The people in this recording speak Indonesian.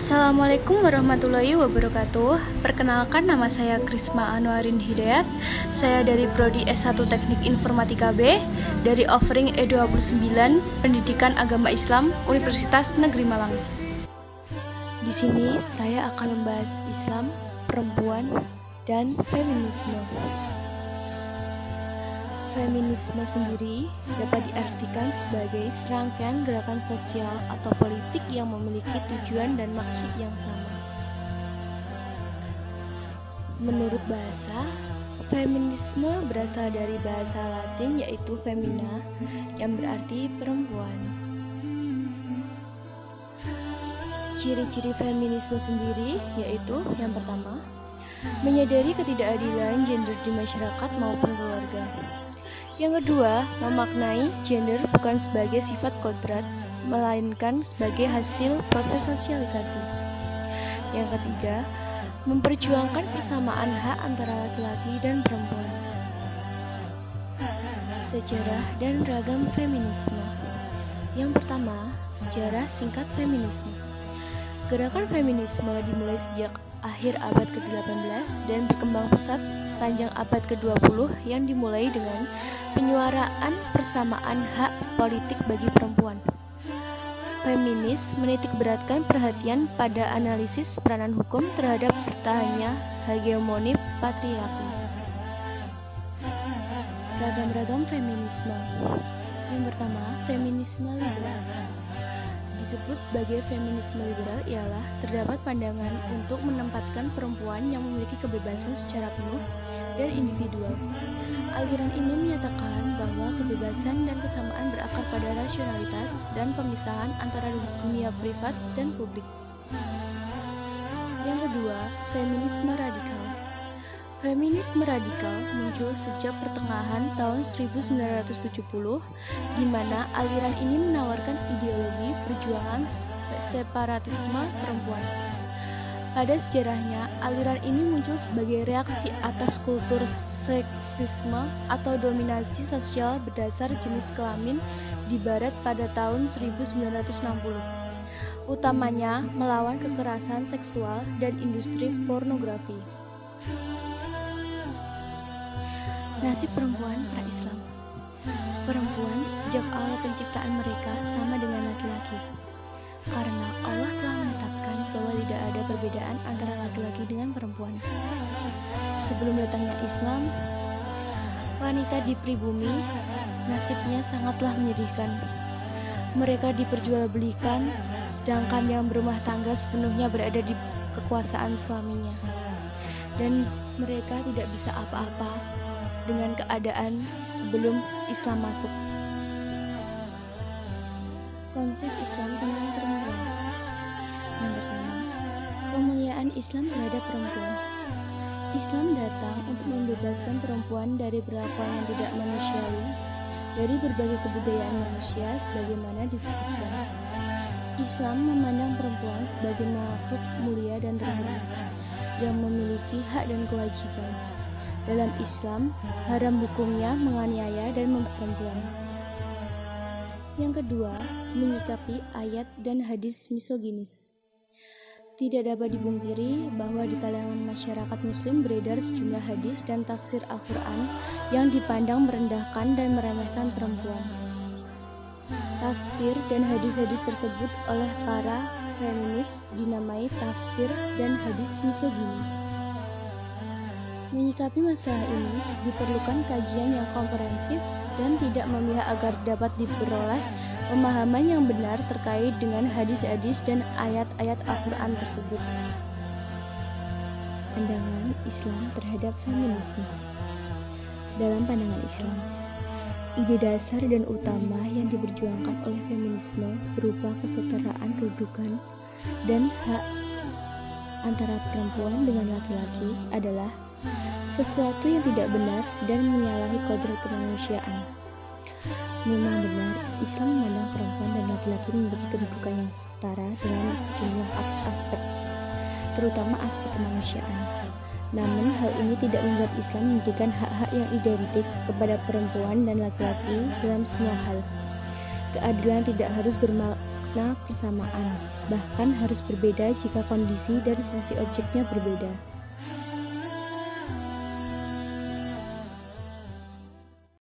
Assalamualaikum warahmatullahi wabarakatuh. Perkenalkan, nama saya Krisma Anwarin Hidayat. Saya dari Prodi S1 Teknik Informatika B dari Offering E29 Pendidikan Agama Islam Universitas Negeri Malang. Di sini saya akan membahas Islam, perempuan, dan feminisme. Feminisme sendiri dapat diartikan sebagai serangkaian gerakan sosial atau politik yang memiliki tujuan dan maksud yang sama. Menurut bahasa, feminisme berasal dari bahasa Latin yaitu femina yang berarti perempuan. Ciri-ciri feminisme sendiri yaitu yang pertama, menyadari ketidakadilan gender di masyarakat maupun keluarga. Yang kedua, memaknai gender bukan sebagai sifat kodrat, melainkan sebagai hasil proses sosialisasi. Yang ketiga, memperjuangkan persamaan hak antara laki-laki dan perempuan. Sejarah dan ragam feminisme. Yang pertama, sejarah singkat feminisme. Gerakan feminisme dimulai sejak akhir abad ke-18 dan berkembang pesat sepanjang abad ke-20 yang dimulai dengan penyuaraan persamaan hak politik bagi perempuan. Feminis menitik beratkan perhatian pada analisis peranan hukum terhadap bertahannya hegemoni patriarki. Ragam-ragam feminisme. Yang pertama, feminisme liberal. Disebut sebagai feminisme liberal ialah terdapat pandangan untuk menempatkan perempuan yang memiliki kebebasan secara penuh dan individual. Aliran ini menyatakan bahwa kebebasan dan kesamaan berakar pada rasionalitas dan pemisahan antara dunia privat dan publik. Yang kedua, feminisme radikal. Feminisme radikal muncul sejak pertengahan tahun 1970, di mana aliran ini menawarkan ideologi perjuangan separatisme perempuan. Pada sejarahnya, aliran ini muncul sebagai reaksi atas kultur seksisme atau dominasi sosial berdasar jenis kelamin di Barat pada tahun 1960. Utamanya melawan kekerasan seksual dan industri pornografi. Nasib perempuan pra-Islam. Perempuan sejak awal penciptaan mereka sama dengan laki-laki, karena Allah telah menetapkan bahwa tidak ada perbedaan antara laki-laki dengan perempuan. Sebelum datangnya Islam, wanita di pribumi nasibnya sangatlah menyedihkan. Mereka diperjualbelikan, sedangkan yang berumah tangga sepenuhnya berada di kekuasaan suaminya, dan mereka tidak bisa apa-apa dengan keadaan sebelum Islam masuk. Konsep Islam tentang perempuan. Yang pertama, pemuliaan Islam terhadap perempuan. Islam datang untuk membebaskan perempuan dari perlakuan yang tidak manusiawi dari berbagai kebudayaan manusia sebagaimana disebutkan. Islam memandang perempuan sebagai makhluk mulia dan terhormat yang memiliki hak dan kewajiban. Dalam Islam, haram hukumnya menganiaya dan membunuh perempuan. Yang kedua, menyikapi ayat dan hadis misoginis. Tidak dapat dipungkiri bahwa di kalangan masyarakat muslim beredar sejumlah hadis dan tafsir Al-Quran yang dipandang merendahkan dan meremehkan perempuan. Tafsir dan hadis-hadis tersebut oleh para feminis dinamai tafsir dan hadis misogini. Menyikapi masalah ini diperlukan kajian yang komprehensif dan tidak memihak agar dapat diperoleh pemahaman yang benar terkait dengan hadis-hadis dan ayat-ayat Al-Quran tersebut. Pandangan Islam terhadap feminisme. Dalam pandangan Islam, ide dasar dan utama yang diperjuangkan oleh feminisme berupa kesetaraan kedudukan dan hak antara perempuan dengan laki-laki adalah sesuatu yang tidak benar dan menyalahi kodrat kemanusiaan. Memang benar, Islam memandang perempuan dan laki-laki memiliki kedudukan yang setara dalam sejumlah aspek, terutama aspek kemanusiaan. Namun, hal ini tidak membuat Islam memberikan hak-hak yang identik kepada perempuan dan laki-laki dalam semua hal. Keadilan tidak harus makna persamaan, bahkan harus berbeda jika kondisi dan fungsi objeknya berbeda.